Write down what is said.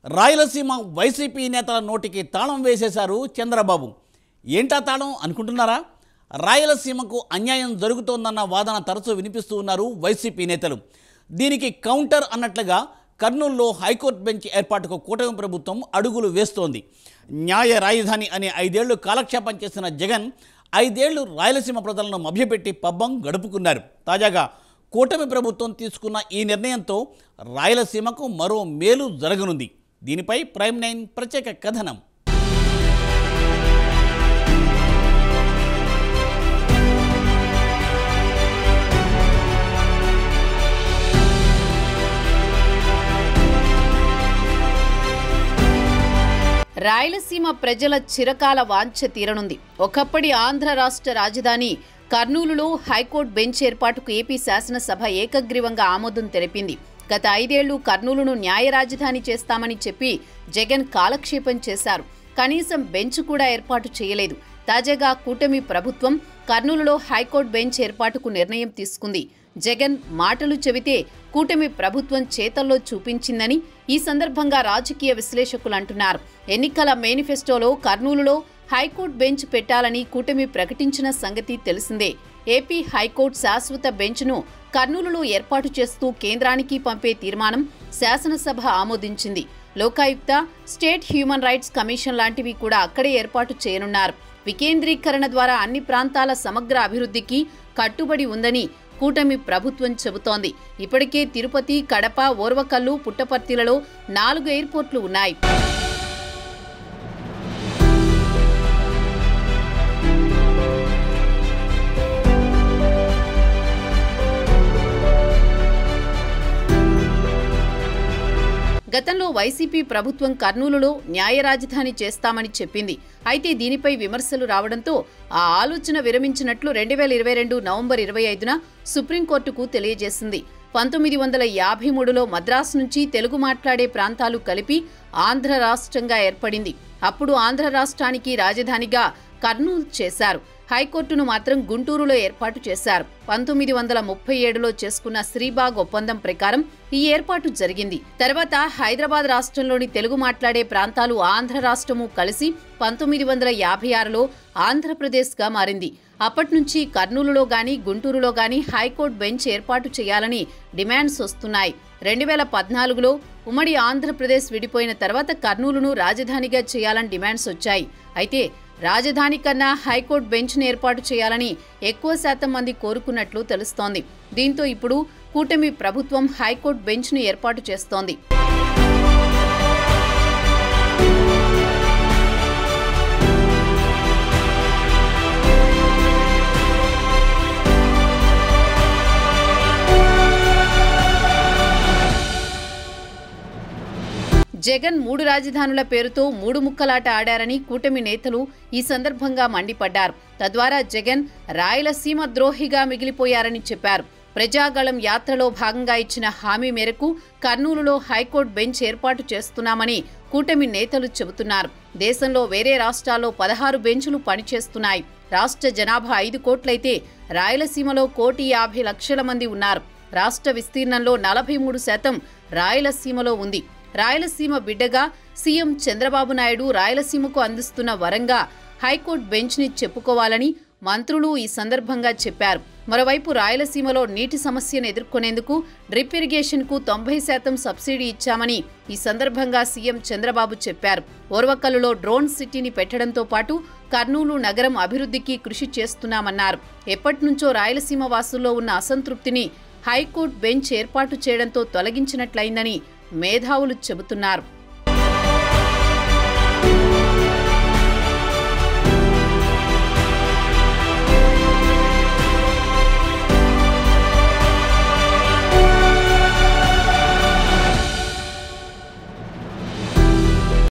Rayalaseema YCP నేతల నోటికి తాళం వేసేశారు చంద్రబాబు. ఏంటా తాళం అనుకుంటున్నారా? రాయలసీమకు అన్యాయం జరుగుతోందన్న వాదన తరచూ వినిపిస్తూ ఉన్నారు వైసీపీ నేతలు. దీనికి కౌంటర్ అన్నట్లుగా కర్నూలులో హైకోర్టు బెంచ్ ఏర్పాటుకు కూటమి ప్రభుత్వం అడుగులు వేస్తోంది. న్యాయ రాజధాని అనే 5 ఏళ్లు కాలక్షేపం చేసిన జగన్ 5 ఏళ్లు రాయలసీమ ప్రజలను మభ్యపెట్టి పబ్బం గడుపుకున్నారు. తాజాగా కూటమి ప్రభుత్వం తీసుకున్న ఈ నిర్ణయంతో రాయలసీమకు మరో మేలు జరగనుంది. దీనిపై ప్రైమ్ 9 ప్రత్యేక కథనం. రాయలసీమ ప్రజల చిరకాల వాంఛ తీరనుంది. ఒకప్పటి ఆంధ్ర రాష్ట్ర రాజధాని కర్నూలులో హైకోర్టు బెంచ్ ఏర్పాటుకు ఏపీ శాసనసభ ఏకగ్రీవంగా ఆమోదం తెలిపింది. గత 5 ఏళ్లు కర్నూలును న్యాయ రాజధాని చేస్తామని చెప్పి జగన్ కాలక్షేపం చేశారు. కనీసం బెంచ్ కూడా ఏర్పాటు చేయలేదు. తాజాగా కూటమి ప్రభుత్వం కర్నూలులో హైకోర్టు బెంచ్ ఏర్పాటుకు నిర్ణయం తీసుకుంది. జగన్ మాటలు చెబితే కూటమి ప్రభుత్వం చేతల్లో చూపించిందని ఈ సందర్భంగా రాజకీయ విశ్లేషకులు అంటున్నారు. ఎన్నికల మేనిఫెస్టోలో కర్నూలులో హైకోర్టు బెంచ్ పెట్టాలని కూటమి ప్రకటించిన సంగతి తెలిసిందే. ఏపీ హైకోర్టు శాశ్వత బెంచ్ను కర్నూలులో ఏర్పాటు చేస్తూ కేంద్రానికి పంపే తీర్మానం శాసనసభ ఆమోదించింది. Lokayukta, state human rights commission లాంటివి కూడా అక్కడే ఏర్పాటు చేయనున్నారు. వికేంద్రీకరణ ద్వారా అన్ని ప్రాంతాల సమగ్ర అభివృద్ధికి కట్టుబడి ఉందని కూటమి ప్రభుత్వం చెబుతోంది. ఇప్పటికే తిరుపతి, కడప, ఓర్వకల్లు, పుట్టపర్తిలలో 4 ఎయిర్పోర్ట్లు ఉన్నాయి. గతంలో వైసీపీ ప్రభుత్వం కర్నూలులో న్యాయ రాజధాని చేస్తామని చెప్పింది. అయితే దీనిపై విమర్శలు రావడంతో ఆ ఆలోచన విరమించినట్లు 2022 నవంబర్ 25న సుప్రీంకోర్టుకు తెలియజేసింది. 1953లో మద్రాసు నుంచి తెలుగు మాట్లాడే ప్రాంతాలు కలిపి ఆంధ్ర రాష్ట్రంగా ఏర్పడింది. అప్పుడు ఆంధ్ర రాష్ట్రానికి రాజధానిగా కర్నూలు చేశారు. హైకోర్టును మాత్రం గుంటూరులో ఏర్పాటు చేశారు. 1937లో చేసుకున్న శ్రీబాగ్ ఒప్పందం ప్రకారం ఈ ఏర్పాటు జరిగింది. తర్వాత హైదరాబాద్ రాష్ట్రంలోని తెలుగు మాట్లాడే ప్రాంతాలు ఆంధ్ర రాష్ట్రము కలిసి 1956లో ఆంధ్రప్రదేశ్గా మారింది. అప్పటి నుంచి కర్నూలులో గాని గుంటూరులో గాని హైకోర్టు బెంచ్ ఏర్పాటు చేయాలని డిమాండ్స్ వస్తున్నాయి. 2014లో ఉమ్మడి ఆంధ్రప్రదేశ్ విడిపోయిన తర్వాత కర్నూలును రాజధానిగా చేయాలని డిమాండ్స్ వచ్చాయి. అయితే రాజధాని కన్నా హైకోర్టు బెంచ్ను ఏర్పాటు చేయాలని ఎక్కువ శాతం మంది కోరుకున్నట్లు తెలుస్తోంది. దీంతో ఇప్పుడు కూటమి ప్రభుత్వం హైకోర్టు బెంచ్ను ఏర్పాటు చేస్తోంది. జగన్ 3 రాజధానుల పేరుతో 3 ముక్కలాట ఆడారని కూటమి నేతలు ఈ సందర్భంగా మండిపడ్డారు. తద్వారా జగన్ రాయలసీమ ద్రోహిగా మిగిలిపోయారని చెప్పారు. ప్రజాగళం యాత్రలో భాగంగా ఇచ్చిన హామీ మేరకు కర్నూలులో హైకోర్టు బెంచ్ ఏర్పాటు చేస్తున్నామని కూటమి నేతలు చెబుతున్నారు. దేశంలో వేరే రాష్ట్రాల్లో 16 బెంచులు పనిచేస్తున్నాయి. రాష్ట్ర జనాభా 5 కోట్లయితే రాయలసీమలో 1,50,00,000 మంది ఉన్నారు. రాష్ట్ర విస్తీర్ణంలో 43% రాయలసీమలో ఉంది. రాయలసీమ బిడ్డగా సీఎం చంద్రబాబు నాయుడు రాయలసీమకు అందిస్తున్న వరంగా హైకోర్టు బెంచ్ని చెప్పుకోవాలని మంత్రులు ఈ సందర్భంగా చెప్పారు. మరోవైపు రాయలసీమలో నీటి సమస్యను ఎదుర్కొనేందుకు డ్రిప్ ఇరిగేషన్కు 90% సబ్సిడీ ఇచ్చామని ఈ సందర్భంగా సీఎం చంద్రబాబు చెప్పారు. ఓర్వకల్లులో డ్రోన్ సిటీని పెట్టడంతో పాటు కర్నూలు నగరం అభివృద్ధికి కృషి చేస్తున్నామన్నారు. ఎప్పటినుంచో రాయలసీమ వాసుల్లో ఉన్న అసంతృప్తిని హైకోర్టు బెంచ్ ఏర్పాటు చేయడంతో తొలగించినట్లయిందని మేధావులు చెబుతున్నారు.